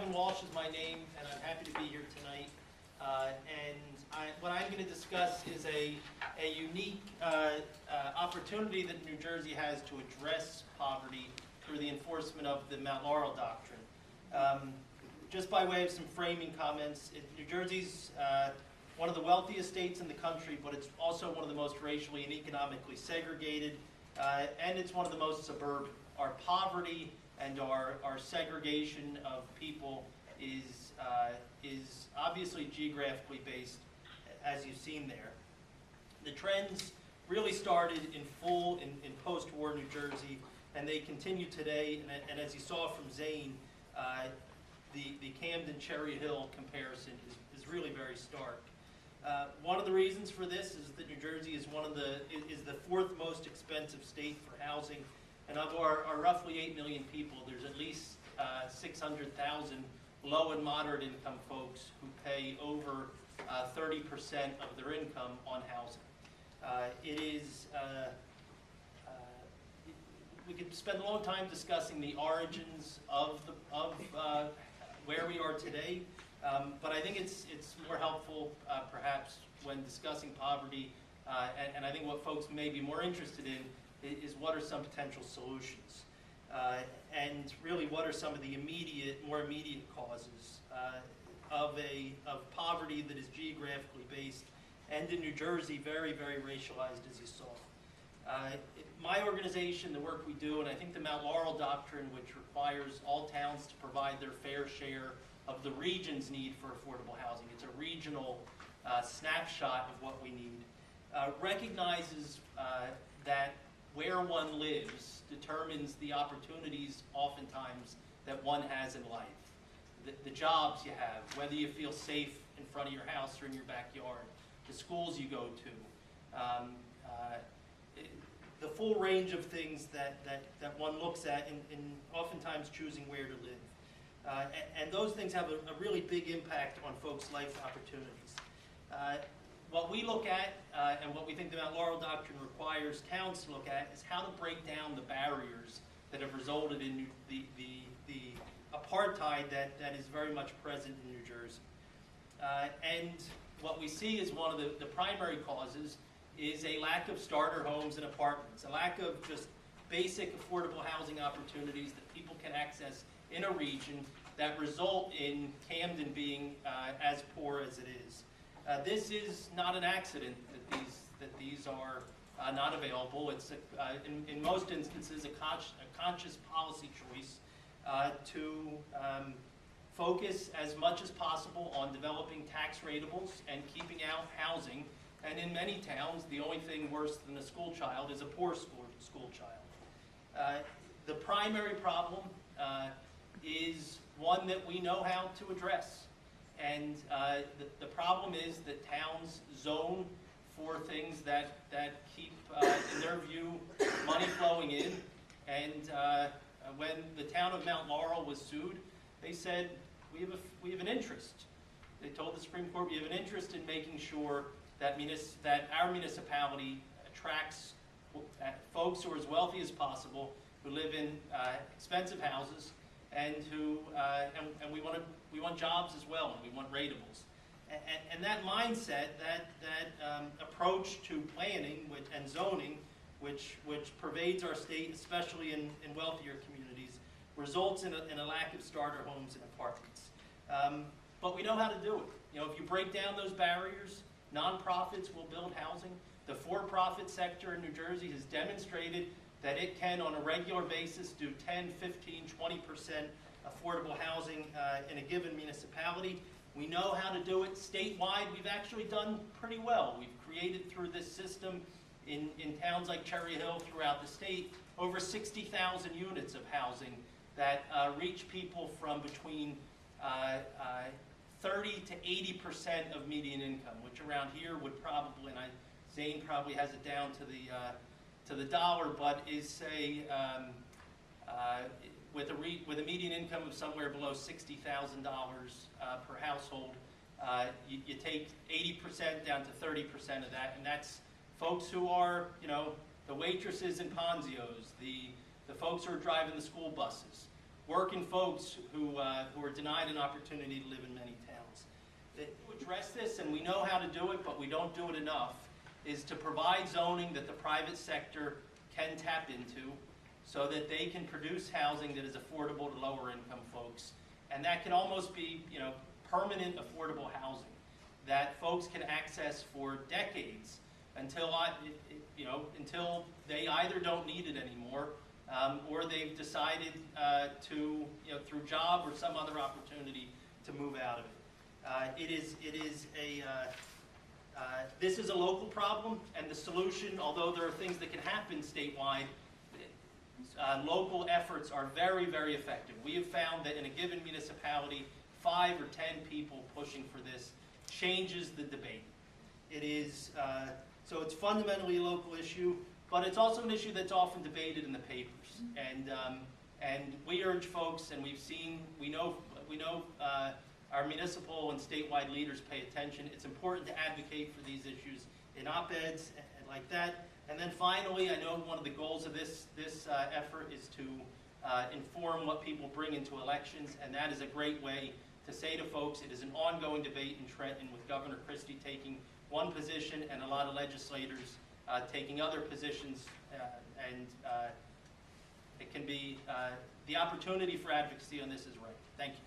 Walsh is my name, and I'm happy to be here tonight. What I'm going to discuss is a unique opportunity that New Jersey has to address poverty through the enforcement of the Mount Laurel Doctrine. Just by way of some framing comments, New Jersey's one of the wealthiest states in the country, but it's also one of the most racially and economically segregated, and it's one of the most suburban. Our poverty and our segregation of people is obviously geographically based, as you've seen there. The trends really started in post-war New Jersey, and they continue today. And as you saw from Zane, the Camden-Cherry Hill comparison is really very stark. One of the reasons for this is that New Jersey is the fourth most expensive state for housing, and of our roughly 8 million people, there's at least 600,000 low and moderate income folks who pay over 30% of their income on housing. We could spend a long time discussing the origins of where we are today, but I think it's more helpful perhaps when discussing poverty, and I think what folks may be more interested in is what are some potential solutions, and really what are some of the more immediate causes of poverty that is geographically based, and in New Jersey very, very racialized, as you saw. My organization, the work we do, and I think the Mount Laurel Doctrine, which requires all towns to provide their fair share of the region's need for affordable housing. It's a regional snapshot of what we need. Recognizes that where one lives determines the opportunities oftentimes that one has in life. The jobs you have, whether you feel safe in front of your house or in your backyard, the schools you go to, the full range of things that one looks at in oftentimes choosing where to live. And those things have a really big impact on folks' life opportunities. What we look at, and what we think the Mount Laurel Doctrine requires towns to look at, is how to break down the barriers that have resulted in the apartheid that is very much present in New Jersey. And what we see as one of the primary causes is a lack of starter homes and apartments, a lack of just basic affordable housing opportunities that people can access in a region that result in Camden being as poor as it is. This is not an accident that these are not available. It's in most instances a conscious policy choice to focus as much as possible on developing tax ratables and keeping out housing. And in many towns, the only thing worse than a school child is a poor school child. The primary problem is one that we know how to address. And the problem is that towns zone for things that keep, in their view, money flowing in. And when the town of Mount Laurel was sued, they said, we have an interest. They told the Supreme Court, we have an interest in making sure that our municipality attracts folks who are as wealthy as possible, who live in expensive houses, and and we want jobs as well, and we want ratables. And that mindset, that approach to planning and zoning, which pervades our state, especially in wealthier communities, results in a lack of starter homes and apartments. But we know how to do it. You know, if you break down those barriers, nonprofits will build housing. The for-profit sector in New Jersey has demonstrated that it can, on a regular basis, do 10, 15, 20% affordable housing in a given municipality. We know how to do it statewide. We've actually done pretty well. We've created through this system in towns like Cherry Hill throughout the state over 60,000 units of housing that reach people from between 30 to 80% of median income, which around here would probably, and Zane probably has it down to the dollar, but is say with a median income of somewhere below $60,000 per household, you take 80% down to 30% of that, and that's folks who are, the waitresses in Ponzios, the folks who are driving the school buses, working folks who are denied an opportunity to live in many towns. To address this, and we know how to do it, but we don't do it enough, is to provide zoning that the private sector can tap into so that they can produce housing that is affordable to lower income folks. And that can almost be, permanent affordable housing that folks can access for decades until until they either don't need it anymore or they've decided to, through job or some other opportunity, to move out of it. This is a local problem, and the solution, although there are things that can happen statewide, local efforts are very, very effective. We have found that in a given municipality, 5 or 10 people pushing for this changes the debate. It is, so it's fundamentally a local issue, but it's also an issue that's often debated in the papers. And we urge folks, and we know our municipal and statewide leaders pay attention. It's important to advocate for these issues in op-eds and like that. And then finally, I know one of the goals of this effort is to inform what people bring into elections, and that is a great way to say to folks it is an ongoing debate in Trenton, with Governor Christie taking one position and a lot of legislators taking other positions, and it can be, the opportunity for advocacy on this is right. Thank you.